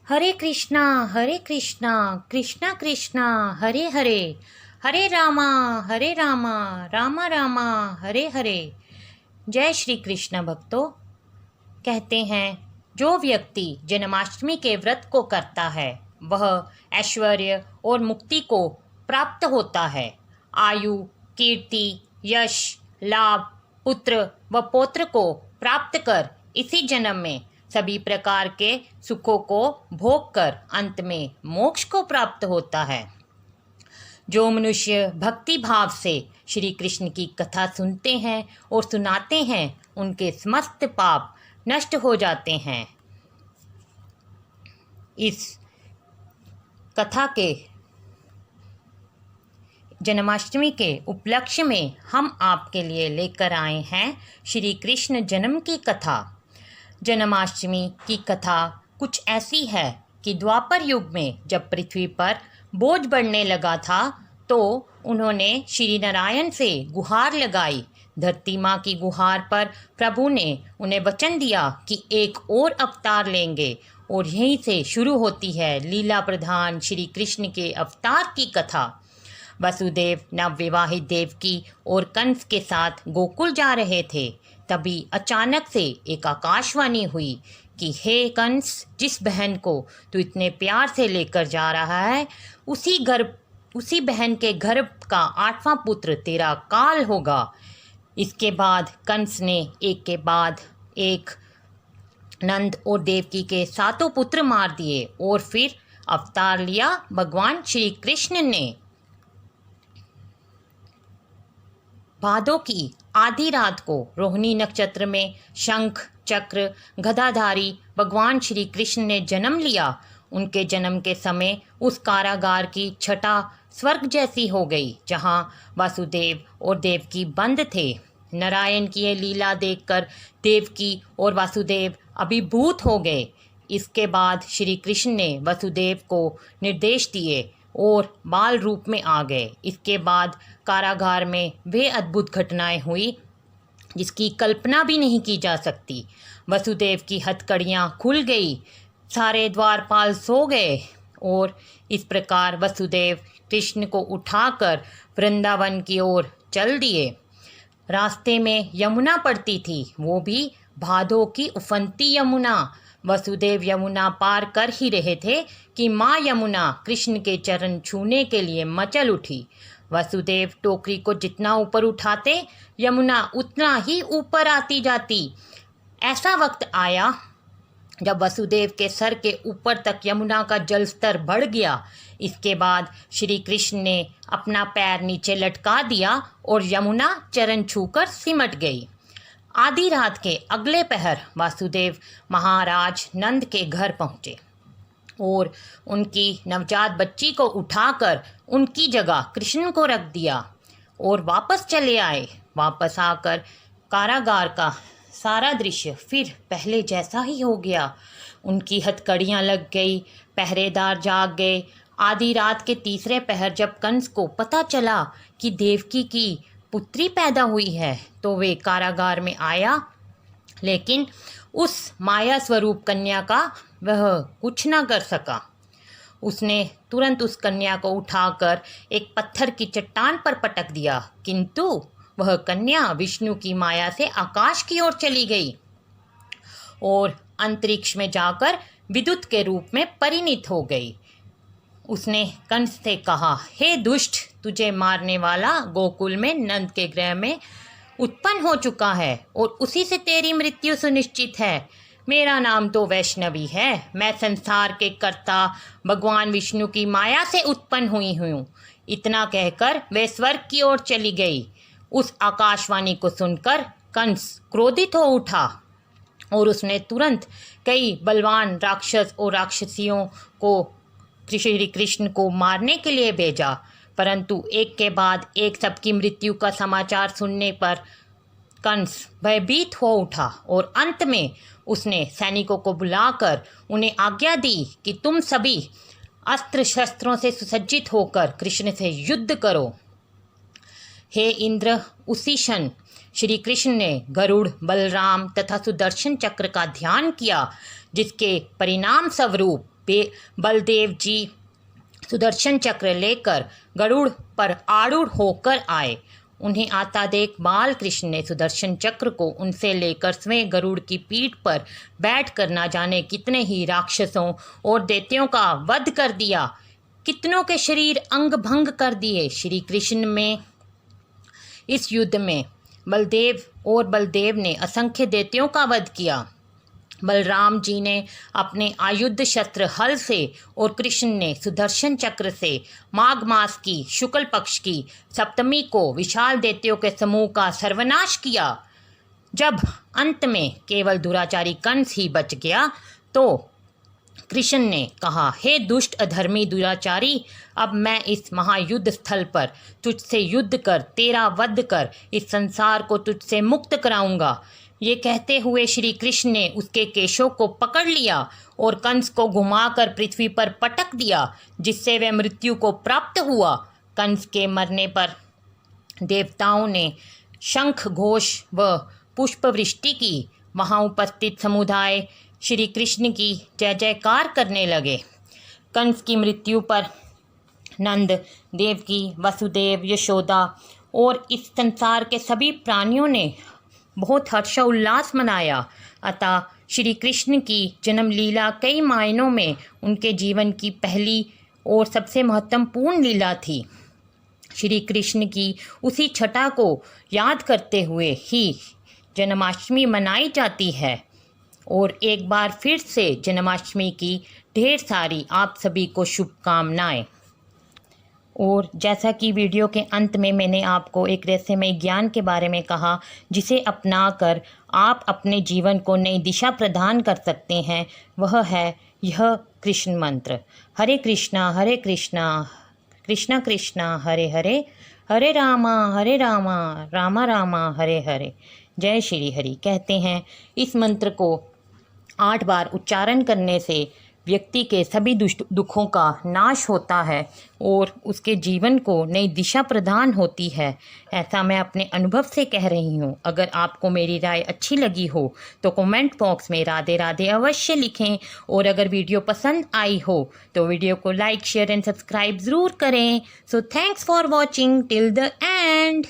हरे कृष्णा कृष्णा कृष्णा हरे हरे, हरे रामा रामा रामा हरे हरे। जय श्री कृष्ण भक्तों। कहते हैं जो व्यक्ति जन्माष्टमी के व्रत को करता है वह ऐश्वर्य और मुक्ति को प्राप्त होता है। आयु, कीर्ति, यश, लाभ, पुत्र व पौत्र को प्राप्त कर इसी जन्म में सभी प्रकार के सुखों को भोग कर अंत में मोक्ष को प्राप्त होता है। जो मनुष्य भक्ति भाव से श्री कृष्ण की कथा सुनते हैं और सुनाते हैं उनके समस्त पाप नष्ट हो जाते हैं। इस कथा के जन्माष्टमी के उपलक्ष्य में हम आपके लिए लेकर आए हैं श्री कृष्ण जन्म की कथा। जन्माष्टमी की कथा कुछ ऐसी है कि द्वापर युग में जब पृथ्वी पर बोझ बढ़ने लगा था तो उन्होंने श्री नारायण से गुहार लगाई। धरती माँ की गुहार पर प्रभु ने उन्हें वचन दिया कि एक और अवतार लेंगे और यहीं से शुरू होती है लीला प्रधान श्री कृष्ण के अवतार की कथा। वसुदेव नवविवाहित देवकी और कंस के साथ गोकुल जा रहे थे। तभी अचानक से एक आकाशवाणी हुई कि हे कंस, जिस बहन को तू इतने प्यार से लेकर जा रहा है उसी बहन के गर्भ का 8वां पुत्र तेरा काल होगा। इसके बाद कंस ने एक के बाद एक नंद और देवकी के 7 पुत्र मार दिए और फिर अवतार लिया भगवान श्री कृष्ण ने। भादों की आधी रात को रोहिणी नक्षत्र में शंख चक्र गदाधारी भगवान श्री कृष्ण ने जन्म लिया। उनके जन्म के समय उस कारागार की छटा स्वर्ग जैसी हो गई जहां वासुदेव और देवकी बंद थे। नारायण की ये लीला देखकर देवकी और वासुदेव अभिभूत हो गए। इसके बाद श्री कृष्ण ने वसुदेव को निर्देश दिए और बाल रूप में आ गए। इसके बाद कारागार में वे अद्भुत घटनाएं हुई जिसकी कल्पना भी नहीं की जा सकती। वसुदेव की हथकड़ियाँ खुल गई, सारे द्वारपाल सो गए और इस प्रकार वसुदेव कृष्ण को उठाकर वृंदावन की ओर चल दिए। रास्ते में यमुना पड़ती थी, वो भी भादों की उफनती यमुना। वसुदेव यमुना पार कर ही रहे थे कि माँ यमुना कृष्ण के चरण छूने के लिए मचल उठी। वसुदेव टोकरी को जितना ऊपर उठाते यमुना उतना ही ऊपर आती जाती। ऐसा वक्त आया जब वसुदेव के सर के ऊपर तक यमुना का जल स्तर बढ़ गया। इसके बाद श्री कृष्ण ने अपना पैर नीचे लटका दिया और यमुना चरण छूकर सिमट गई। आधी रात के अगले पहर वासुदेव महाराज नंद के घर पहुँचे और उनकी नवजात बच्ची को उठाकर उनकी जगह कृष्ण को रख दिया और वापस चले आए। वापस आकर कारागार का सारा दृश्य फिर पहले जैसा ही हो गया। उनकी हथकड़ियाँ लग गई, पहरेदार जाग गए। आधी रात के तीसरे पहर जब कंस को पता चला कि देवकी की पुत्री पैदा हुई है तो वे कारागार में आया, लेकिन उस माया स्वरूप कन्या का वह कुछ ना कर सका। उसने तुरंत उस कन्या को उठाकर एक पत्थर की चट्टान पर पटक दिया, किंतु वह कन्या विष्णु की माया से आकाश की ओर चली गई और अंतरिक्ष में जाकर विद्युत के रूप में परिणित हो गई। उसने कंस से कहा, हे दुष्ट, तुझे मारने वाला गोकुल में नंद के गृह में उत्पन्न हो चुका है और उसी से तेरी मृत्यु सुनिश्चित है। मेरा नाम तो वैष्णवी है, मैं संसार के कर्ता भगवान विष्णु की माया से उत्पन्न हुई हूँ। इतना कहकर वे स्वर्ग की ओर चली गई। उस आकाशवाणी को सुनकर कंस क्रोधित हो उठा और उसने तुरंत कई बलवान राक्षस और राक्षसियों को श्री कृष्ण को मारने के लिए भेजा, परंतु एक के बाद एक सबकी मृत्यु का समाचार सुनने पर कंस भयभीत हो उठा और अंत में उसने सैनिकों को बुलाकर उन्हें आज्ञा दी कि तुम सभी अस्त्र शस्त्रों से सुसज्जित होकर कृष्ण से युद्ध करो। हे इंद्र, उसी क्षण श्री कृष्ण ने गरुड़, बलराम तथा सुदर्शन चक्र का ध्यान किया, जिसके परिणाम स्वरूप बलदेव जी सुदर्शन चक्र लेकर गरुड़ पर आरूढ़ होकर आए। उन्हें आता देख बाल कृष्ण ने सुदर्शन चक्र को उनसे लेकर स्वयं गरुड़ की पीठ पर बैठ कर ना जाने कितने ही राक्षसों और दैत्यों का वध कर दिया, कितनों के शरीर अंग भंग कर दिए। श्री कृष्ण में इस युद्ध में बलदेव ने असंख्य दैत्यों का वध किया। बलराम जी ने अपने आयुध शस्त्र हल से और कृष्ण ने सुदर्शन चक्र से माघ मास की शुक्ल पक्ष की सप्तमी को विशाल दैत्यों के समूह का सर्वनाश किया। जब अंत में केवल दुराचारी कंस ही बच गया तो कृष्ण ने कहा, हे दुष्ट अधर्मी दुराचारी, अब मैं इस महायुद्ध स्थल पर तुझसे युद्ध कर तेरा वध कर इस संसार को तुझसे मुक्त कराऊंगा। ये कहते हुए श्री कृष्ण ने उसके केशों को पकड़ लिया और कंस को घुमाकर पृथ्वी पर पटक दिया, जिससे वह मृत्यु को प्राप्त हुआ। कंस के मरने पर देवताओं ने शंख घोष व पुष्पवृष्टि की। वहाँ उपस्थित समुदाय श्री कृष्ण की जय जयकार करने लगे। कंस की मृत्यु पर नंद, देवकी, वसुदेव, यशोदा और इस संसार के सभी प्राणियों ने बहुत हर्षोल्लास मनाया। अतः श्री कृष्ण की जन्म लीला कई मायनों में उनके जीवन की पहली और सबसे महत्वपूर्ण लीला थी। श्री कृष्ण की उसी छटा को याद करते हुए ही जन्माष्टमी मनाई जाती है। और एक बार फिर से जन्माष्टमी की ढेर सारी आप सभी को शुभकामनाएं। और जैसा कि वीडियो के अंत में मैंने आपको एक रहस्यमय ज्ञान के बारे में कहा, जिसे अपनाकर आप अपने जीवन को नई दिशा प्रदान कर सकते हैं, वह है यह कृष्ण मंत्र। हरे कृष्णा कृष्णा कृष्णा हरे हरे, हरे रामा रामा रामा हरे हरे। जय श्री हरि। कहते हैं इस मंत्र को 8 बार उच्चारण करने से व्यक्ति के सभी दुखों का नाश होता है और उसके जीवन को नई दिशा प्रदान होती है। ऐसा मैं अपने अनुभव से कह रही हूँ। अगर आपको मेरी राय अच्छी लगी हो तो कमेंट बॉक्स में राधे राधे अवश्य लिखें। और अगर वीडियो पसंद आई हो तो वीडियो को लाइक, शेयर एंड सब्सक्राइब ज़रूर करें। So thanks for watching till the end.